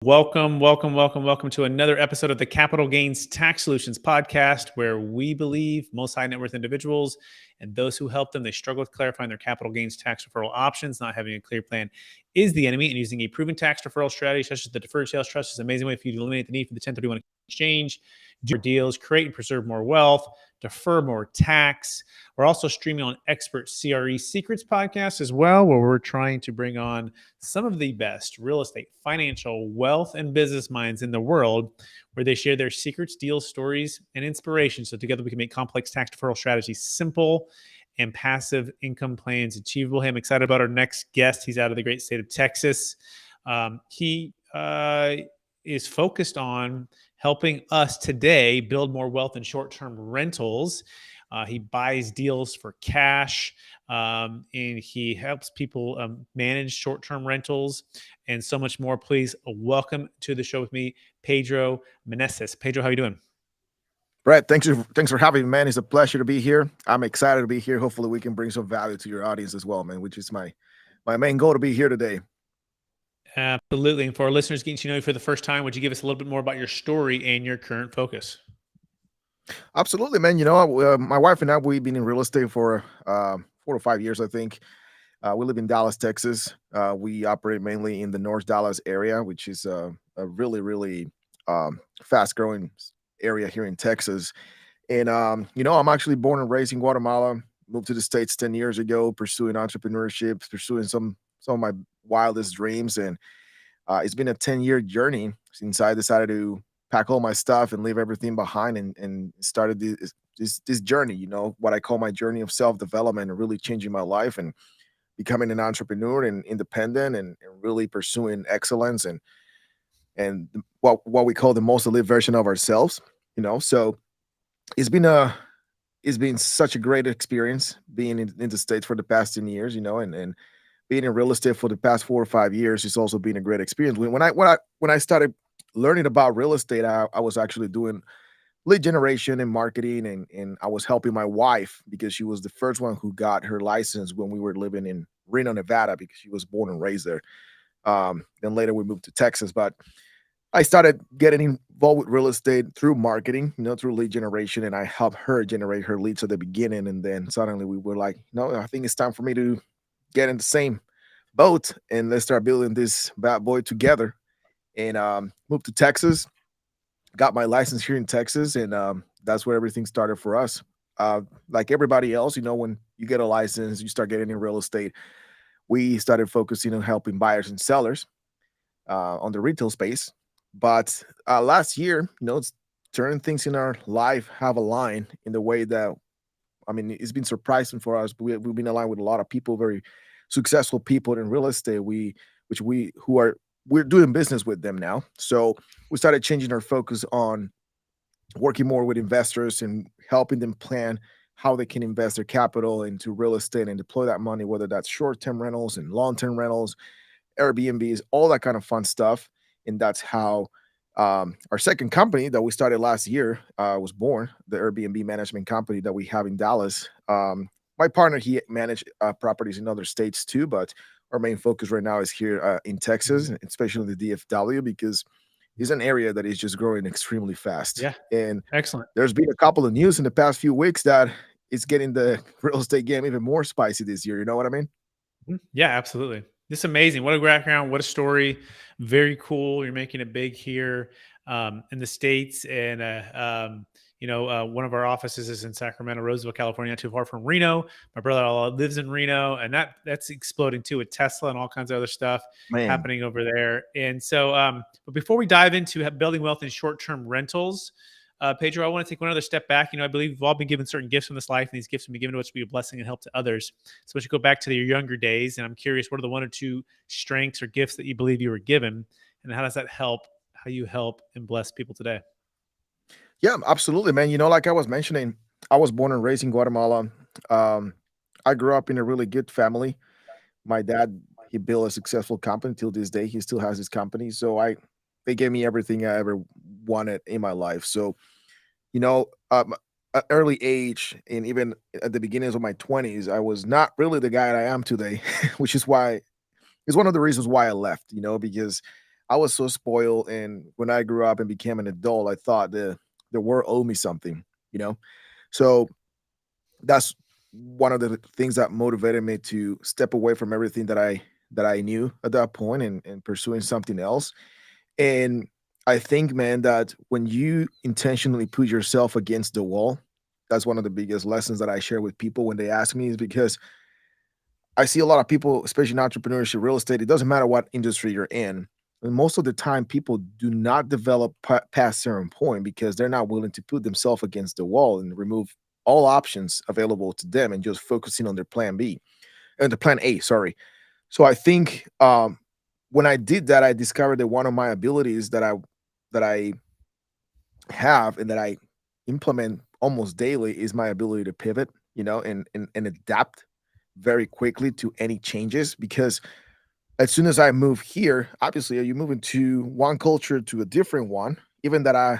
Welcome to another episode of the Capital Gains Tax Solutions podcast, where we believe most high net worth individuals and those who help them, they struggle with clarifying their capital gains tax deferral options. Not having a clear plan is the enemy, and using a proven tax deferral strategy such as the Deferred Sales Trust is an amazing way for you to eliminate the need for the 1031 exchange, do more deals, create and preserve more wealth, defer more tax. We're also streaming on Expert CRE Secrets podcast as well, where we're trying to bring on some of the best real estate, financial, wealth, and business minds in the world, where they share their secrets, deals, stories, and inspiration. So together we can make complex tax deferral strategies simple and passive income plans achievable. Hey, I'm excited about our next guest. He's out of the great state of Texas. He is focused on helping us today build more wealth in short-term rentals. He buys deals for cash, and he helps people manage short-term rentals and so much more. Please welcome to the show with me, Pedro Meneses. Pedro, how are you doing? Brett, thanks for having me, man. It's a pleasure to be here. I'm excited to be here. Hopefully we can bring some value to your audience as well, man, which is my main goal to be here today. Absolutely. And for our listeners getting to know you for the first time, would you give us a little bit more about your story and your current focus? Absolutely, man. My wife and I, we've been in real estate for 4 to 5 years, I think. We live in Dallas, Texas. We operate mainly in the North Dallas area, which is a really, really fast-growing area here in Texas. And, I'm actually born and raised in Guatemala, moved to the States 10 years ago, pursuing entrepreneurship, pursuing some of my wildest dreams. And it's been a 10-year journey since I decided to pack all my stuff and leave everything behind and started this journey, what I call my journey of self-development and really changing my life and becoming an entrepreneur and independent and really pursuing excellence and what we call the most elite version of ourselves, So it's been such a great experience being in the States for the past 10 years, and being in real estate for the past 4 or 5 years has also been a great experience. When I started learning about real estate, I was actually doing lead generation and marketing, and I was helping my wife because she was the first one who got her license when we were living in Reno, Nevada, because she was born and raised there. Then later we moved to Texas, but I started getting involved with real estate through marketing, through lead generation, and I helped her generate her leads at the beginning. And then suddenly we were like, no, I think it's time for me to get in the same boat and let's start building this bad boy together. And moved to Texas, got my license here in Texas, and that's where everything started for us. Like everybody else, when you get a license, you start getting in real estate. We started focusing on helping buyers and sellers on the retail space. But last year, certain things in our life have aligned in the way that, it's been surprising for us. We've been aligned with a lot of people, very successful people in real estate. We're doing business with them now. So we started changing our focus on working more with investors and helping them plan how they can invest their capital into real estate and deploy that money, whether that's short-term rentals and long-term rentals, Airbnbs, all that kind of fun stuff. And that's how our second company that we started last year was born, the Airbnb management company that we have in Dallas. My partner, he managed properties in other states too, but our main focus right now is here in Texas, especially the DFW, because it's an area that is just growing extremely fast. Yeah. And Excellent. there's been a couple of news in the past few weeks that it's getting the real estate game even more spicy this year. You know what I mean? Yeah, absolutely. This is amazing. What a background. What a story. Very cool. You're making it big here in the States. And, one of our offices is in Sacramento, Roseville, California, not too far from Reno. My brother lives in Reno, and that's exploding too with Tesla and all kinds of other stuff Man. happening over there. And so, but before we dive into building wealth in short-term rentals, Pedro, I want to take one other step back. I believe we've all been given certain gifts in this life, and these gifts can be given to us to be a blessing and help to others. So we should go back to your younger days, and I'm curious, what are the 1 or 2 strengths or gifts that you believe you were given, and how does that help how you help and bless people today? Yeah, absolutely, man. Like I was mentioning, I was born and raised in Guatemala. I grew up in a really good family. My dad, he built a successful company till this day. He still has his company. So they gave me everything I ever wanted in my life. So, at early age and even at the beginnings of my 20s, I was not really the guy that I am today, which is why it's one of the reasons why I left, because I was so spoiled, and when I grew up and became an adult, I thought the world owed me something, you know. So that's one of the things that motivated me to step away from everything that I knew at that point, and pursuing something else. And I think, man, that when you intentionally put yourself against the wall, that's one of the biggest lessons that I share with people when they ask me, is because I see a lot of people, especially in entrepreneurship, real estate. It doesn't matter what industry you're in. And most of the time, people do not develop past certain point because they're not willing to put themselves against the wall and remove all options available to them and just focusing on their plan B and the plan A. Sorry. So I think when I did that, I discovered that one of my abilities that I have and that I implement almost daily is my ability to pivot, and adapt very quickly to any changes. Because as soon as I move here, obviously you move into one culture to a different one, even that I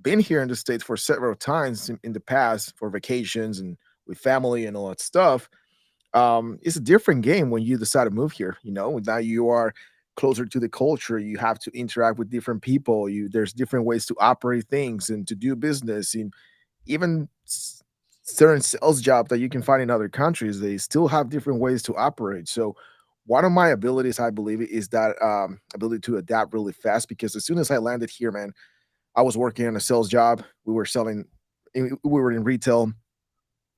been here in the States for several times in the past for vacations and with family and all that stuff. It's a different game when you decide to move here. Now you are closer to the culture. You have to interact with different people. There's different ways to operate things and to do business. And even certain sales job that you can find in other countries, they still have different ways to operate. So one of my abilities, I believe, is that ability to adapt really fast. Because as soon as I landed here, man, I was working on a sales job. We were in retail,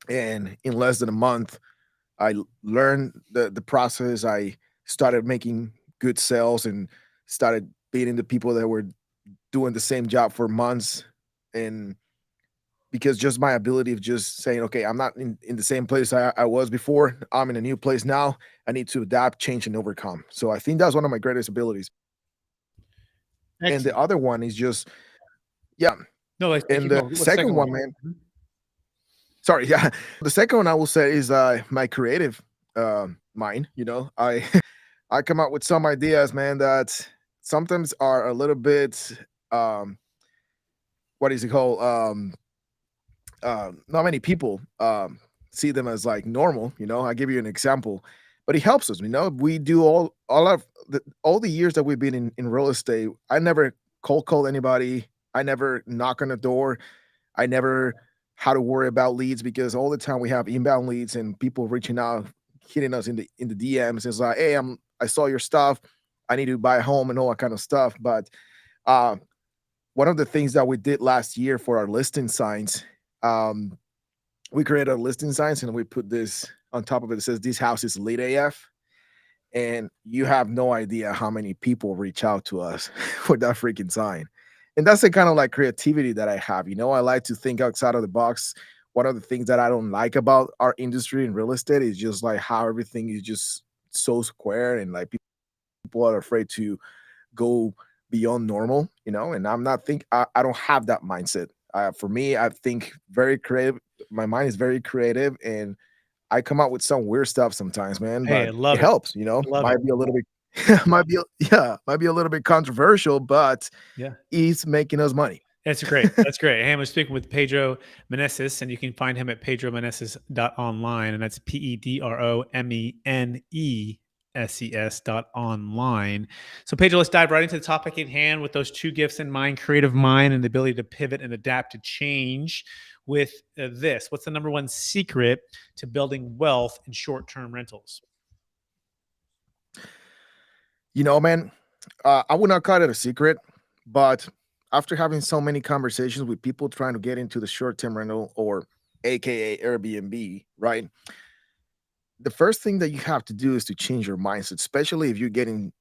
and in less than a month, learned the process. I started making good sales and started beating the people that were doing the same job for months. And because just my ability of just saying, okay, I'm not in the same place I was before. I'm in a new place now. I need to adapt, change, and overcome. So I think that's one of my greatest abilities. And the Excellent. other one is just, yeah. No, like, And keep the going. What's the second second one? one, man, Mhm. sorry, yeah. The second one I will say is my creative mind. I I come up with some ideas, man, that sometimes are a little bit um what is it called? Not many people see them as like normal. I give you an example, but it helps us. We do all the years that we've been in real estate. I never cold call anybody. I never knock on a door. I never had to worry about leads, because all the time we have inbound leads and people reaching out, hitting us in the DMs. It's like, hey, I saw your stuff. I need to buy a home and all that kind of stuff. But uh, one of the things that we did last year for our listing signs, um, we created a listing signs and we put this on top of it. It says, "This house is lit AF." And you have no idea how many people reach out to us with that freaking sign. And that's the kind of like creativity that I have. I like to think outside of the box. One of the things that I don't like about our industry in real estate is just like how everything is just so square, and like people are afraid to go beyond normal, and I don't have that mindset. For me, I think very creative. My mind is very creative, and I come out with some weird stuff sometimes, man, Hey, but I love it it. helps. I love it. Might be a little bit might be a little bit controversial, but Yeah. it's making us money. That's great. That's great. Hey, I'm speaking with Pedro Meneses, and you can find him at pedromeneses.online, and that's PEDROMENESES.online. So, Pedro, let's dive right into the topic at hand with those two gifts in mind: creative mind and the ability to pivot and adapt to change. With this, what's the number one secret to building wealth in short term rentals? Man, I would not call it a secret, but after having so many conversations with people trying to get into the short-term rental, or AKA Airbnb, right? The first thing that you have to do is to change your mindset, especially if you're getting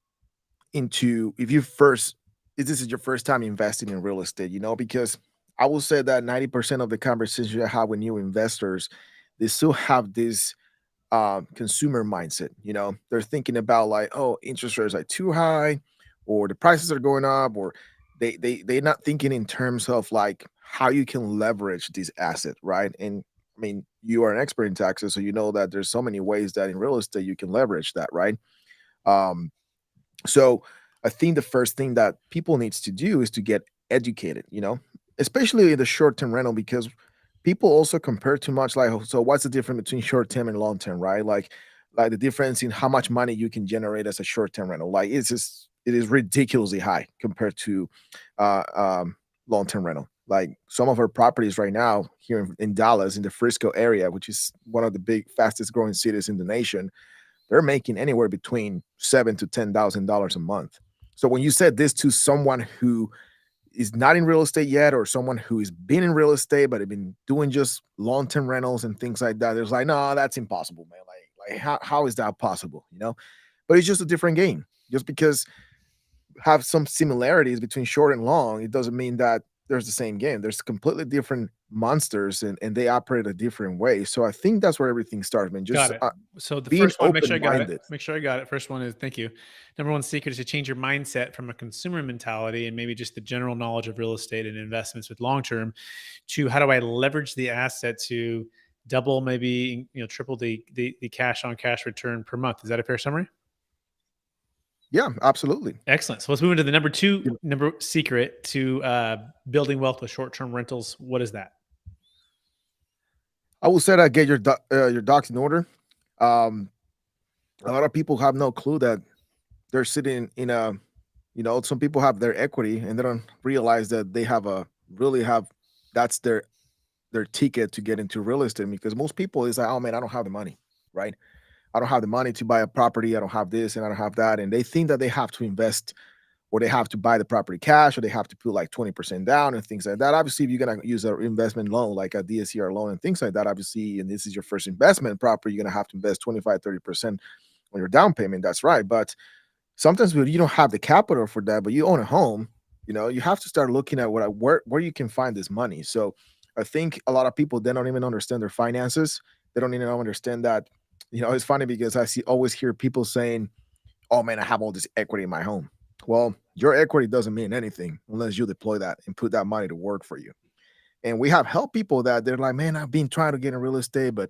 into if you first if this is your first time investing in real estate, because I will say that 90% of the conversations I have with new investors, they still have this consumer mindset. They're thinking about like, oh, interest rates are too high, or the prices are going up, or they're not thinking in terms of like how you can leverage this asset, right? And I mean, you are an expert in taxes, so you know that there's so many ways that in real estate you can leverage that, right? um so I think the first thing that people needs to do is to get educated, especially in the short-term rental, because people also compare too much. Like, "Oh, so what's the difference between short-term and long-term, right? Like the difference in how much money you can generate as a short-term rental. Like, it's just it is ridiculously high compared to uh, long-term rental. Like some of our properties right now here in Dallas, in the Frisco area, which is one of the big, fastest growing cities in the nation, they're making anywhere between $7,000 to $10,000 a month. So when you said this to someone who is not in real estate yet, or someone who has been in real estate but have been doing just long-term rentals and things like that, there's like, no, that's impossible, man. Like how is that possible? But it's just a different game. Just because have some similarities between short and long, it doesn't mean that there's the same game. There's completely different monsters, and they operate a different way. So I think that's where everything starts, man. Got Just it. So the being first one, make sure I got it. open-minded. Make sure I got it. First one is thank you. Number one secret is to change your mindset from a consumer mentality and maybe just the general knowledge of real estate and investments with long term to how do I leverage the asset to double, maybe triple the cash on cash return per month. Is that a fair summary? Yeah, absolutely. Excellent. So let's move into the number two You know, number secret to building wealth with short term rentals. What is that? I will say that get your docs in order. Um, a lot of people have no clue that they're sitting in a, some people have their equity and they don't realize that they have a really have that's their ticket to get into real estate, because most people is like, oh man, I don't have the money, right? I don't have the money to buy a property. I don't have this and I don't have that. And they think that they have to invest, or they have to buy the property cash, or they have to put like 20% down and things like that. Obviously, if you're going to use an investment loan, like a DSCR loan and things like that, obviously, and this is your first investment property, you're going to have to invest 25, 30% on your down payment. That's right. But sometimes when you don't have the capital for that, but you own a home, you have to start looking at where you can find this money. So I think a lot of people, they don't even understand their finances. They don't even understand that, it's funny because always hear people saying, oh man, I have all this equity in my home. Well, your equity doesn't mean anything unless you deploy that and put that money to work for you. And we have helped people that they're like, man, I've been trying to get in real estate, but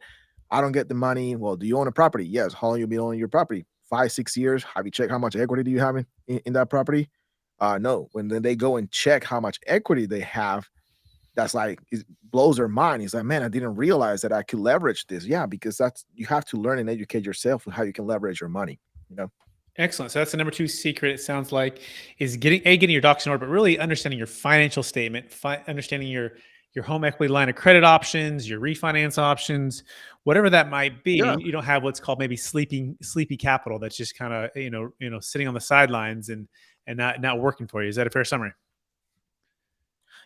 I don't get the money. Well, do you own a property? Yes. How long you been owning your property? 5, 6 years. Have you checked how much equity do you have in that property? No. When then they go and check how much equity they have, that's like it blows their mind. He's like, man, I didn't realize that I could leverage this. Yeah, because you have to learn and educate yourself on how you can leverage your money. You know. Excellent. So that's the number two secret. It sounds like is getting your docs in order, but really understanding your financial statement, understanding your home equity line of credit options, your refinance options, whatever that might Yeah. be. You don't have what's called maybe sleepy capital that's just kind of sitting on the sidelines and not working for you. Is that a fair summary?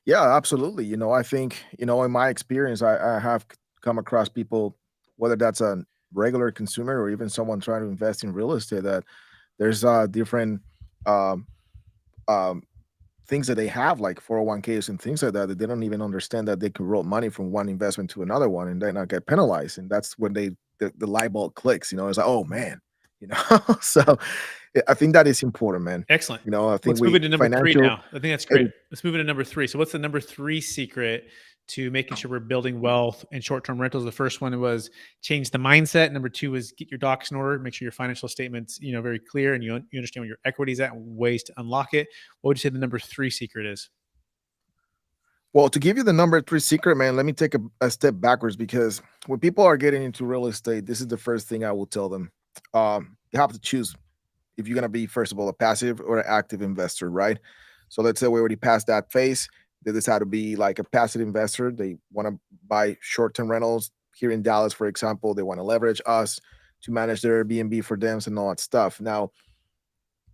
Yeah, absolutely. I think, in my experience, I have come across people, whether that's a regular consumer or even someone trying to invest in real estate, that there's different um, um, things that they have, like 401ks and things like that, that they don't even understand that they can roll money from one investment to another one and then not get penalized. And that's when the light bulb clicks, it's like, oh man, so I think that is important, man. Excellent. I think Let's move we into number three financial. now. I think that's great. Let's move into number three. So, what's the number three secret to making sure we're building wealth and short-term rentals? The first one was change the mindset. Number two was get your docs in order, make sure your financial statements, very clear, and you understand where your equity is at and ways to unlock it. What would you say the number three secret is? Well, to give you the number three secret, man, let me take a step backwards, because when people are getting into real estate, this is the first thing I will tell them. You have to choose if you're going to be, first of all, a passive or an active investor, right? So let's say we already passed that phase. They decide to be like a passive investor. They want to buy short-term rentals here in Dallas, for example. They want to leverage us to manage their Airbnb for them and all that stuff. Now,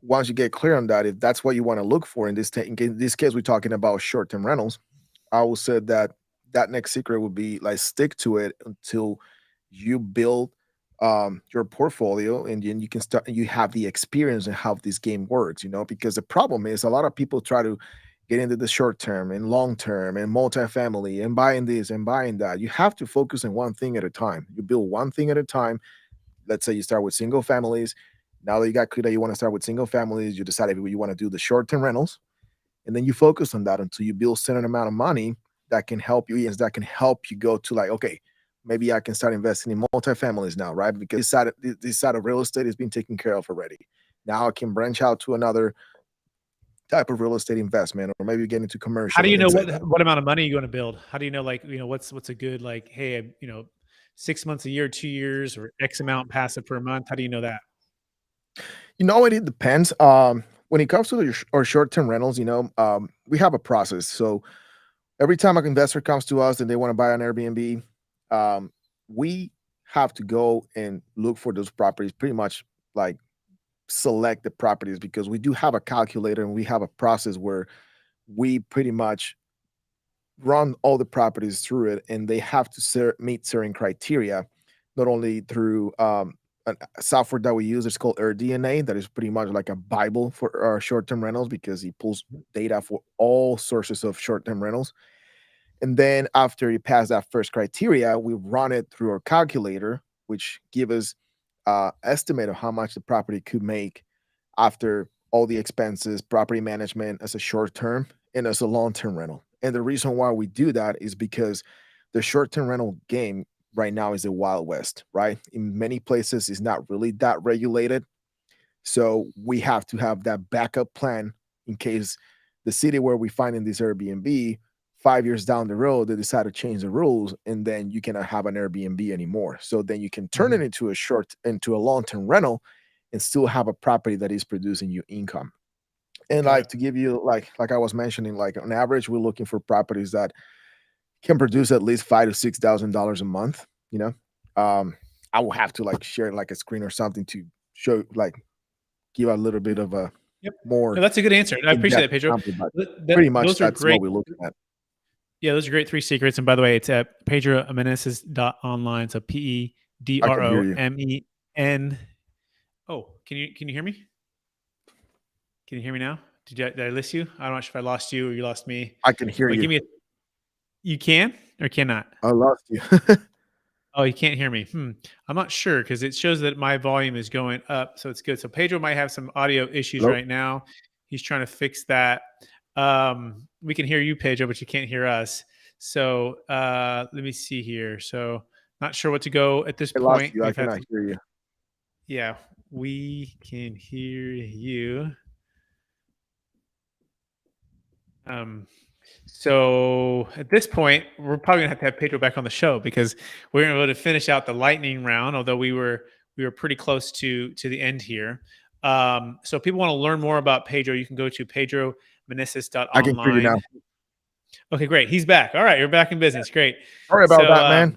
once you get clear on that, if that's what you want to look for in this case, we're talking about short-term rentals. I will say that that next secret would be like stick to it until you build your portfolio, and then you can start. You have the experience and how this game works. Because the problem is a lot of people try to get into the short term and long term and multifamily and buying this and buying that. You have to focus on one thing at a time. You build one thing at a time. Let's say you start with single families. Now that you got clear that you want to start with single families, you decide if you want to do the short term rentals, and then you focus on that until you build a certain amount of money that can help you. Yes, that can help you go to like, okay, maybe I can start investing in multifamilies now, right? Because this side of real estate is being taken care of already. Now I can branch out to another type of real estate investment, or maybe get into How commercial do and you know things like that. what amount of money you're going to build? How do you know, like, what's a good, like, hey, 6 months, a year, 2 years, or X amount passive per month? How do you know that? It depends. When it comes to our short-term rentals, we have a process. So every time an investor comes to us and they want to buy an Airbnb, we have to go and look for those properties, pretty much like select the properties, because we do have a calculator and we have a process where we pretty much run all the properties through it, and they have to meet certain criteria, not only through a software that we use. It's called AirDNA. That is pretty much like a Bible for our short-term rentals, because it pulls data for all sources of short-term rentals. And then after you pass that first criteria, we run it through our calculator, which give us estimate of how much the property could make after all the expenses, property management as a short term and as a long term rental. And the reason why we do that is because the short term rental game right now is the Wild West, right? In many places, it's not really that regulated. So we have to have that backup plan in case the city where we find in this Airbnb 5 years down the road, they decide to change the rules, and then you cannot have an Airbnb anymore. So then you can turn it into a long-term rental and still have a property that is producing you income. And Got like it. to give you like I was mentioning, like on average, we're looking for properties that can produce at least $5,000 to $6,000 a month. I will have to like share like a screen or something to show like give a little bit of a Yep. more No, that's a good answer. I appreciate in-depth that, Pedro. example, but pretty much Those are that's what great. we're looking at. Yeah, those are great three secrets. And by the way, it's at pedromeneses.online. So I can hear you. PEDROMEN. Oh, can you hear me? Can you hear me now? Did I list you? I'm not sure if I lost you or you lost me. I can hear But you. give me a you can or cannot? I lost you. Oh, you can't hear me. I'm not sure because it shows that my volume is going up, so it's good. So Pedro might have some audio issues Hello? right now. He's trying to fix that. We can hear you, Pedro, but you can't hear us. So let me see here. So not sure what to go at this I lost point. you. I We've had cannot some, hear you. yeah, we can hear you. Um, so at this point, we're probably gonna have to have Pedro back on the show because we're gonna be able to finish out the lightning round. Although we were pretty close to the end here. So if people want to learn more about Pedro, you can go to I can hear you pedromeneses.online. now. Okay, great. He's back. All right, you're back in business. Great. Sorry about So that, man.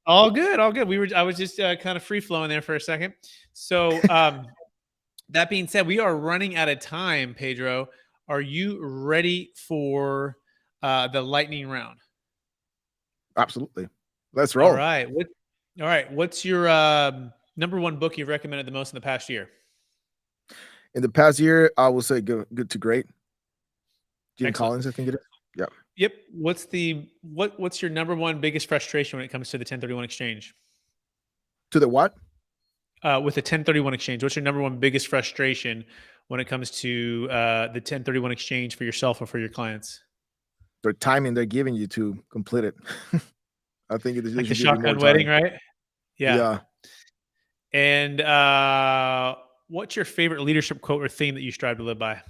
all good, all good. I was just kind of free flowing there for a second. So that being said, we are running out of time, Pedro. Are you ready for the lightning round? Absolutely. Let's All roll. right. All right. What's your number one book you've recommended the most in the past year? In the past year, I will say good to great. Jim Excellent. Collins, I think it is. Yeah. Yep. What's your number one biggest frustration when it comes to the 1031 exchange? To the what? With the 1031 exchange, what's your number one biggest frustration when it comes to the 1031 exchange for yourself or for your clients? The timing they're giving you to complete it. I think they Like the should give you more shotgun wedding, time. right? Yeah. Yeah. And what's your favorite leadership quote or theme that you strive to live by?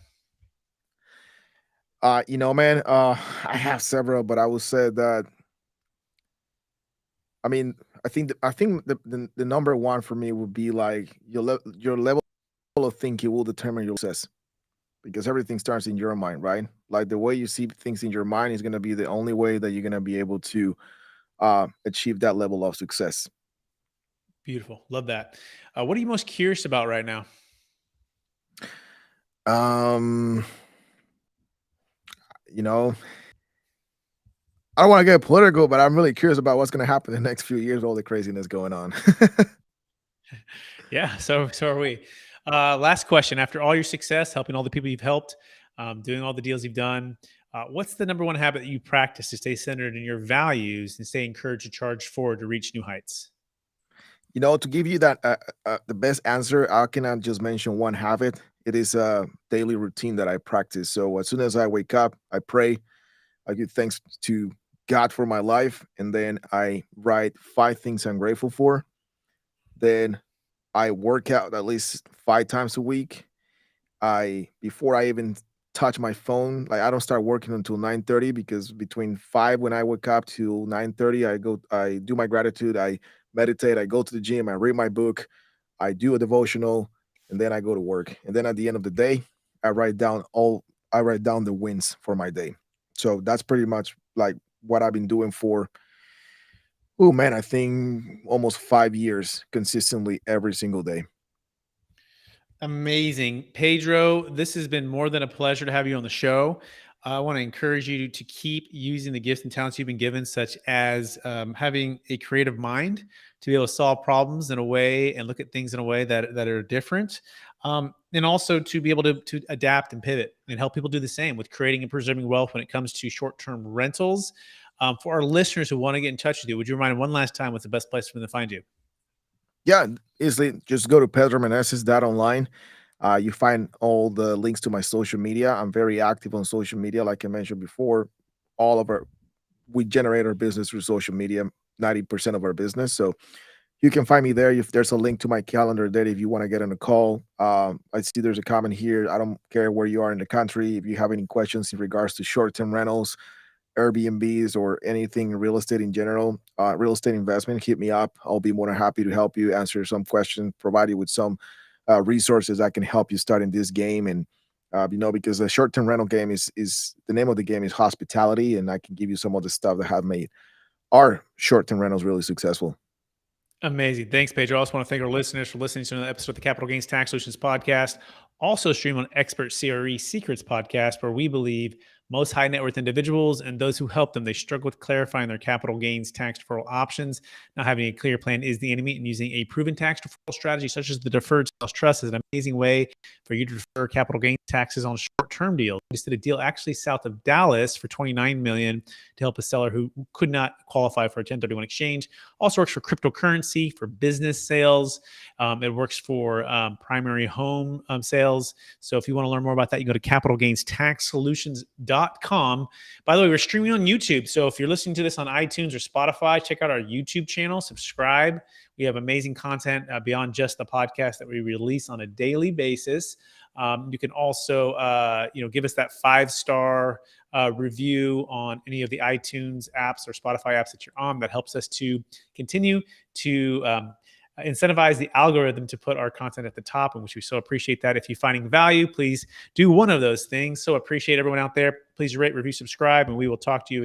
Man, I have several, but I would say that I mean, I think the number one for me would be like your level of thinking will determine your success, because everything starts in your mind, right? Like the way you see things in your mind is going to be the only way that you're going to be able to achieve that level of success. Beautiful. Love that. What are you most curious about right now? Um, you know, I don't want to get political, but I'm really curious about what's going to happen in the next few years, all the craziness going on. Yeah, so are we. Last question. After all your success, helping all the people you've helped, doing all the deals you've done, what's the number one habit that you practice to stay centered in your values and stay encouraged to charge forward to reach new heights? To give you that the best answer, I cannot just mention one habit. It is a daily routine that I practice. So as soon as I wake up, I pray. I give thanks to God for my life, and then I write 5 things I'm grateful for. Then I work out at least 5 times a week. I before I even touch my phone, like I don't start working until 9:30, because between 5 when I wake up to 9:30, I do my gratitude, I meditate, I go to the gym, I read my book, I do a devotional, and then I go to work. And then at the end of the day, I write down the wins for my day. So that's pretty much like what I've been doing for, oh man, I think almost 5 years consistently every single day. Amazing. Pedro, this has been more than a pleasure to have you on the show. I want to encourage you to keep using the gifts and talents you've been given, such as having a creative mind to be able to solve problems in a way and look at things in a way that are different. And also to be able to adapt and pivot and help people do the same with creating and preserving wealth when it comes to short-term rentals. For our listeners who want to get in touch with you, would you remind them one last time what's the best place for them to find you? Yeah, easily just go to pedromeneses.online. You find all the links to my social media. I'm very active on social media. Like I mentioned before, all of our we generate our business through social media, 90% of our business. So you can find me there. If there's a link to my calendar there, if you want to get on a call, I see there's a comment here. I don't care where you are in the country. If you have any questions in regards to short-term rentals, Airbnbs, or anything real estate in general, real estate investment, hit me up. I'll be more than happy to help you answer some questions, provide you with some resources that can help you start in this game. And because the short-term rental game is the name of the game is hospitality, and I can give you some of the stuff that have made our short-term rentals really successful. Amazing. Thanks, Pedro. I also want to thank our listeners for listening to another episode of the Capital Gains Tax Solutions podcast. Also stream on Expert CRE Secrets podcast, where we believe most high net worth individuals and those who help them, they struggle with clarifying their capital gains tax deferral options. Not having a clear plan is the enemy, and using a proven tax deferral strategy such as the Deferred Sales Trust is an amazing way for you to defer capital gains taxes on short-term deals. We just did a deal actually south of Dallas for $29 million to help a seller who could not qualify for a 1031 exchange. Also works for cryptocurrency, for business sales. It works for primary home sales. So if you want to learn more about that, you go to capitalgainstaxsolutions.com. By the way, we're streaming on YouTube. So if you're listening to this on iTunes or Spotify, check out our YouTube channel, subscribe. We have amazing content beyond just the podcast that we release on a daily basis. You can also, give us that 5-star review on any of the iTunes apps or Spotify apps that you're on. That helps us to continue to incentivize the algorithm to put our content at the top, in which we so appreciate that. If you're finding value, please do one of those things. So appreciate everyone out there. Please rate, review, subscribe, and we will talk to you